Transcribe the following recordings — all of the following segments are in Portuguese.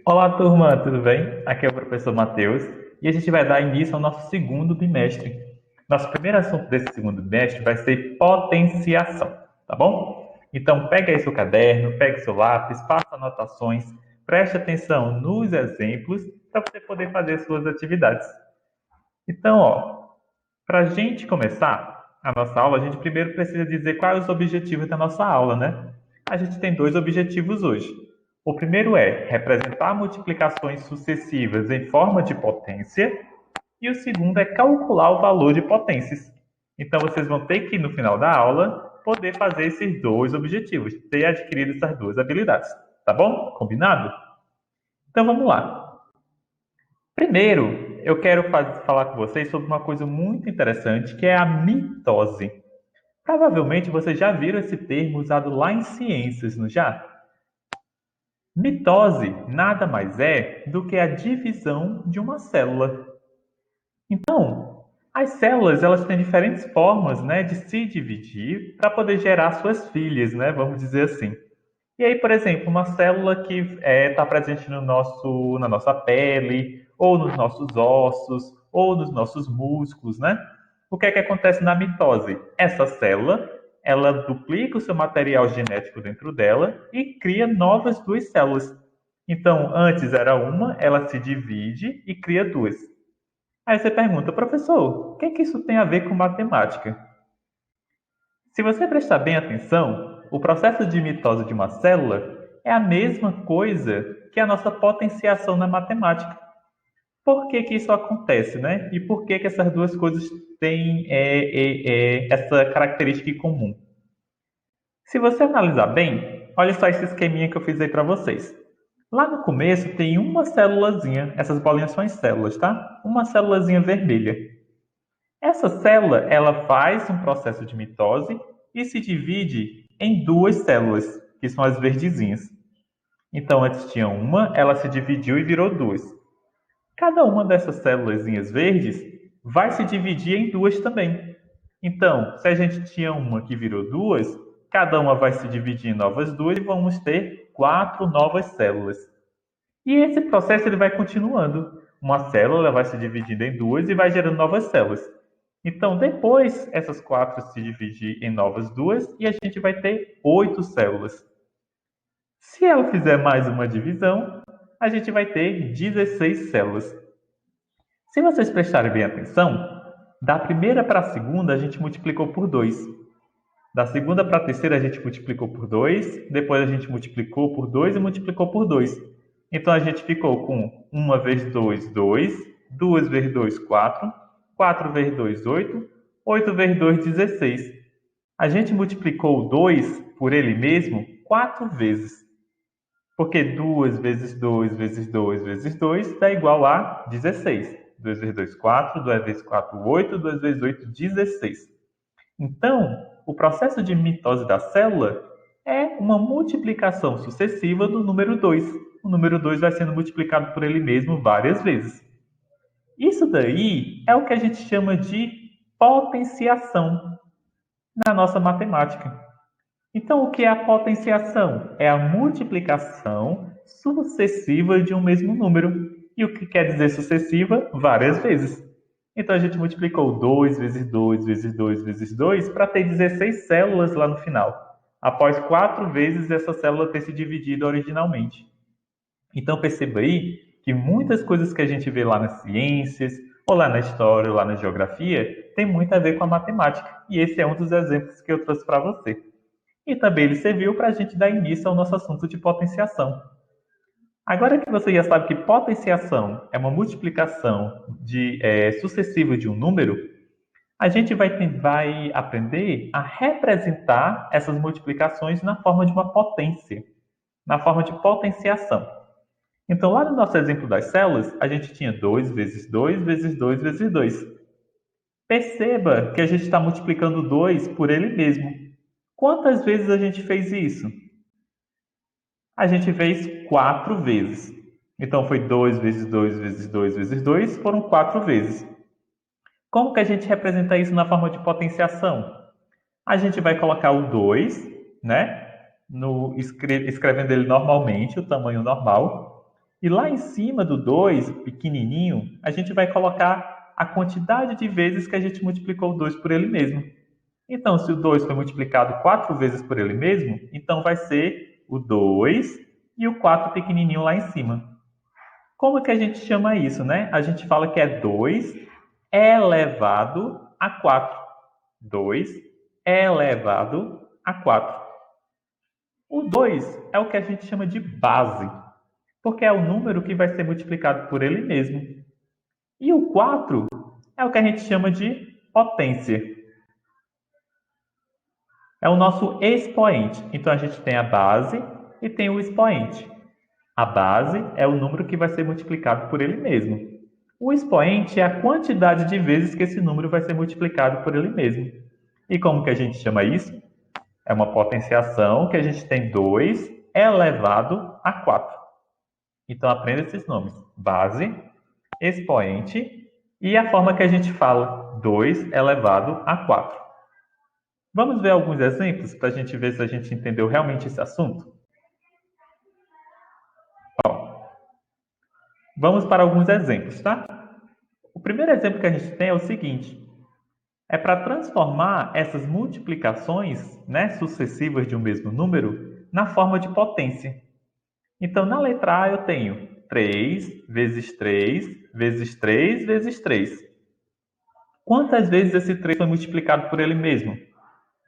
Olá, turma, tudo bem? Aqui é o professor Matheus e a gente vai dar início ao nosso segundo bimestre. Nosso primeiro assunto desse segundo bimestre vai ser potenciação, tá bom? Então, pega aí seu caderno, pega seu lápis, faça anotações, preste atenção nos exemplos para você poder fazer suas atividades. Então, para a gente começar a nossa aula, a gente primeiro precisa dizer quais os objetivos da nossa aula, né? A gente tem dois objetivos hoje. O primeiro é representar multiplicações sucessivas em forma de potência, e o segundo é calcular o valor de potências. Então, vocês vão ter que, no final da aula, poder fazer esses dois objetivos, ter adquirido essas duas habilidades. Tá bom? Combinado? Então, vamos lá. Primeiro, eu quero falar com vocês sobre uma coisa muito interessante, que é a mitose. Provavelmente vocês já viram esse termo usado lá em ciências, não já? Mitose nada mais é do que a divisão de uma célula. Então, as células elas têm diferentes formas, né, de se dividir para poder gerar suas filhas, né, vamos dizer assim. E aí, por exemplo, uma célula que está presente na nossa pele, ou nos nossos ossos, ou nos nossos músculos, né? O que é que acontece na mitose? Essa célula, ela duplica o seu material genético dentro dela e cria novas duas células. Então, antes era uma, ela se divide e cria duas. Aí você pergunta, professor, o que é que isso tem a ver com matemática? Se você prestar bem atenção, o processo de mitose de uma célula é a mesma coisa que a nossa potenciação na matemática. Por que que isso acontece, né? E por que que essas duas coisas têm essa característica em comum? Se você analisar bem, olha só esse esqueminha que eu fiz aí para vocês. Lá no começo tem uma célulazinha, essas bolinhas são as células, tá? Uma célulazinha vermelha. Essa célula, ela faz um processo de mitose e se divide em duas células, que são as verdezinhas. Então, antes tinha uma, ela se dividiu e virou duas. Cada uma dessas células verdes vai se dividir em duas também. Então, se a gente tinha uma que virou duas, cada uma vai se dividir em novas duas e vamos ter quatro novas células. E esse processo ele vai continuando. Uma célula vai se dividindo em duas e vai gerando novas células. Então, depois, essas quatro se dividem em novas duas e a gente vai ter oito células. Se ela fizer mais uma divisão, a gente vai ter 16 células. Se vocês prestarem bem atenção, da primeira para a segunda a gente multiplicou por 2. Da segunda para a terceira a gente multiplicou por 2, depois a gente multiplicou por 2 e multiplicou por 2. Então a gente ficou com 1 vezes 2, 2, 2 vezes 2, 4, 4 vezes 2, 8, 8 vezes 2, 16. A gente multiplicou o 2 por ele mesmo 4 vezes. Porque 2 vezes 2 vezes 2 vezes 2 dá igual a 16. 2 vezes 2, 4, 2 vezes 4, 8, 2 vezes 8, 16. Então, o processo de mitose da célula é uma multiplicação sucessiva do número 2. O número 2 vai sendo multiplicado por ele mesmo várias vezes. Isso daí é o que a gente chama de potenciação na nossa matemática. Então, o que é a potenciação? É a multiplicação sucessiva de um mesmo número. E o que quer dizer sucessiva? Várias vezes. Então, a gente multiplicou 2 vezes 2 vezes 2 vezes 2 para ter 16 células lá no final, após 4 vezes essa célula ter se dividido originalmente. Então, perceba aí que muitas coisas que a gente vê lá nas ciências, ou lá na história, ou lá na geografia, tem muito a ver com a matemática. E esse é um dos exemplos que eu trouxe para você. E também ele serviu para a gente dar início ao nosso assunto de potenciação. Agora que você já sabe que potenciação é uma multiplicação sucessiva de um número, a gente vai aprender a representar essas multiplicações na forma de uma potência, na forma de potenciação. Então, lá no nosso exemplo das células, a gente tinha 2 vezes 2 vezes 2 vezes 2. Perceba que a gente está multiplicando 2 por ele mesmo. Quantas vezes a gente fez isso? A gente fez 4 vezes. Então foi 2 vezes 2 vezes 2 vezes 2, foram 4 vezes. Como que a gente representa isso na forma de potenciação? A gente vai colocar o 2, né? Escrevendo ele normalmente, o tamanho normal. E lá em cima do 2, pequenininho, a gente vai colocar a quantidade de vezes que a gente multiplicou o 2 por ele mesmo. Então, se o 2 foi multiplicado 4 vezes por ele mesmo, então vai ser o 2 e o 4 pequenininho lá em cima. Como que a gente chama isso, né? A gente fala que é 2 elevado a 4. 2 elevado a 4. O 2 é o que a gente chama de base, porque é o número que vai ser multiplicado por ele mesmo. E o 4 é o que a gente chama de potência. É o nosso expoente. Então a gente tem a base e tem o expoente. A base é o número que vai ser multiplicado por ele mesmo. O expoente é a quantidade de vezes que esse número vai ser multiplicado por ele mesmo. E como que a gente chama isso? É uma potenciação que a gente tem 2 elevado a 4. Então aprenda esses nomes: base, expoente e a forma que a gente fala, 2 elevado a 4. Vamos ver alguns exemplos para a gente ver se a gente entendeu realmente esse assunto? Vamos para alguns exemplos, tá? O primeiro exemplo que a gente tem é o seguinte: é para transformar essas multiplicações, né, sucessivas de um mesmo número na forma de potência. Então, na letra A eu tenho 3 vezes 3 vezes 3 vezes 3. Quantas vezes esse 3 foi multiplicado por ele mesmo?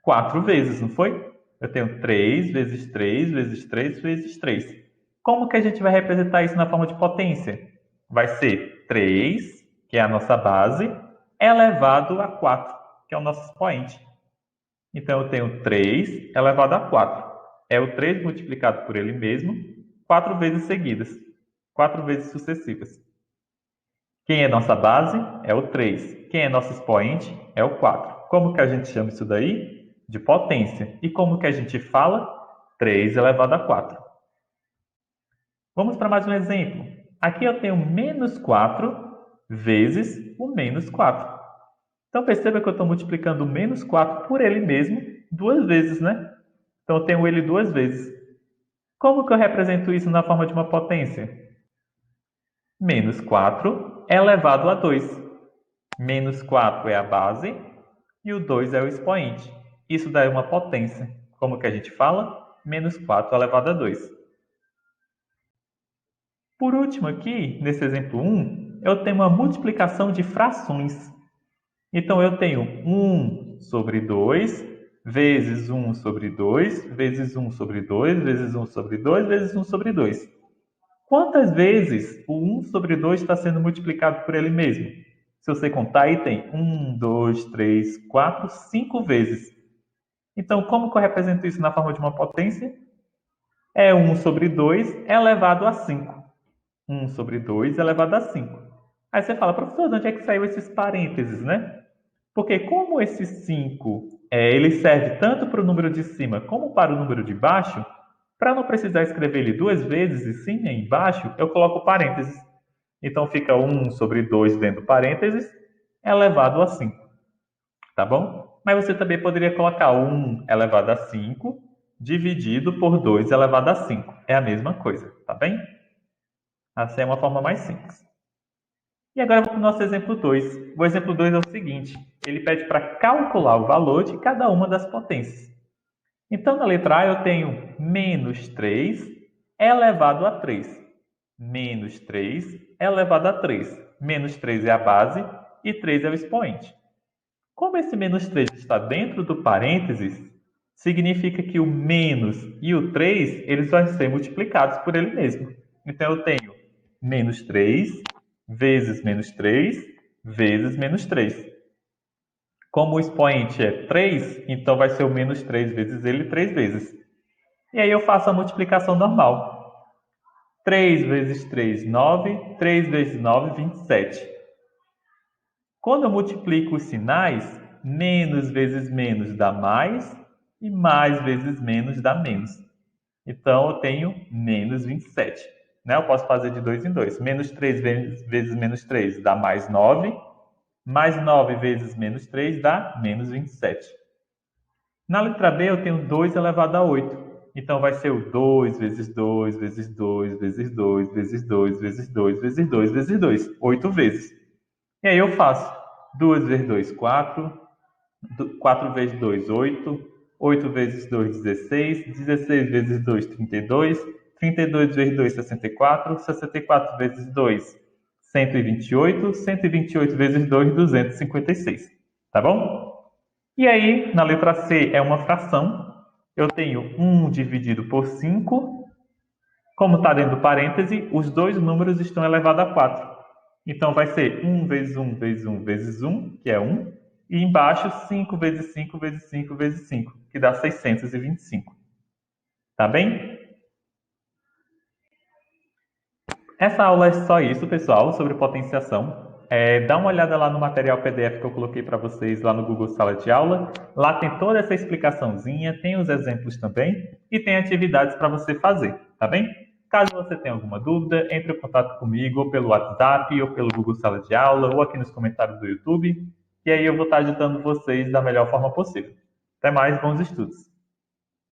4 vezes, não foi? Eu tenho 3 vezes 3 vezes 3 vezes 3. Como que a gente vai representar isso na forma de potência? Vai ser 3, que é a nossa base, elevado a 4, que é o nosso expoente. Então, eu tenho 3 elevado a 4. É o 3 multiplicado por ele mesmo, 4 vezes seguidas, 4 vezes sucessivas. Quem é nossa base? É o 3. Quem é nosso expoente? É o 4. Como que a gente chama isso daí? De potência. E como que a gente fala? 3 elevado a 4. Vamos para mais um exemplo. Aqui eu tenho menos 4 vezes o menos 4. Então perceba que eu estou multiplicando o menos 4 por ele mesmo 2 vezes, né? Então eu tenho ele 2 vezes. Como que eu represento isso na forma de uma potência? Menos 4 elevado a 2. Menos 4 é a base e o 2 é o expoente. Isso dá uma potência. Como que a gente fala? Menos 4 elevado a 2. Por último aqui, nesse exemplo 1, eu tenho uma multiplicação de frações. Então eu tenho 1 sobre 2 vezes 1 sobre 2 vezes 1 sobre 2 vezes 1 sobre 2 vezes 1 sobre 2. Quantas vezes o 1 sobre 2 está sendo multiplicado por ele mesmo? Se você contar, aí tem 1, 2, 3, 4, 5 vezes. Então, como que eu represento isso na forma de uma potência? É 1 sobre 2 elevado a 5. 1 sobre 2 elevado a 5. Aí você fala, professor, de onde é que saiu esses parênteses, né? Porque como esse 5 ele serve tanto para o número de cima como para o número de baixo, para não precisar escrever ele 2 vezes e sim embaixo, eu coloco parênteses. Então fica 1 sobre 2 dentro do parênteses elevado a 5. Tá bom? Mas você também poderia colocar 1 elevado a 5 dividido por 2 elevado a 5. É a mesma coisa, tá bem? Essa é uma forma mais simples. E agora vamos para o nosso exemplo 2. O exemplo 2 é o seguinte: ele pede para calcular o valor de cada uma das potências. Então, na letra A eu tenho menos 3 elevado a 3. Menos 3 elevado a 3. Menos 3 é a base e 3 é o expoente. Como esse menos 3 está dentro do parênteses, significa que o menos e o 3 eles vão ser multiplicados por ele mesmo. Então, eu tenho menos 3 vezes menos 3 vezes menos 3. Como o expoente é 3, então vai ser o menos 3 vezes ele 3 vezes. E aí eu faço a multiplicação normal. 3 vezes 3, 9. 3 vezes 9, 27. Quando eu multiplico os sinais, menos vezes menos dá mais e mais vezes menos dá menos. Então, eu tenho menos 27. Né? Eu posso fazer de 2 em 2. Menos 3 vezes menos 3 dá mais 9. Mais 9 vezes menos 3 dá menos 27. Na letra B, eu tenho 2 elevado a 8. Então vai ser o 2 vezes 2 vezes 2 vezes 2 vezes 2 vezes 2 vezes 2 vezes 2, 8 vezes. E aí eu faço 2 vezes 2, 4, 4 vezes 2, 8, 8 vezes 2, 16, 16 vezes 2, 32, 32 vezes 2, 64, 64 vezes 2, 128, 128 vezes 2, 256. Tá bom? E aí, na letra C é uma fração. Eu tenho 1 dividido por 5. Como está dentro do parêntese, os dois números estão elevados a 4. Então, vai ser 1 vezes 1 vezes 1 vezes 1, que é 1. E embaixo, 5 vezes 5 vezes 5 vezes 5, que dá 625. Tá bem? Essa aula é só isso, pessoal, sobre potenciação. Dá uma olhada lá no material PDF que eu coloquei para vocês lá no Google Sala de Aula. Lá tem toda essa explicaçãozinha, tem os exemplos também e tem atividades para você fazer, tá bem? Caso você tenha alguma dúvida, entre em contato comigo ou pelo WhatsApp ou pelo Google Sala de Aula ou aqui nos comentários do YouTube. E aí eu vou estar ajudando vocês da melhor forma possível. Até mais, bons estudos!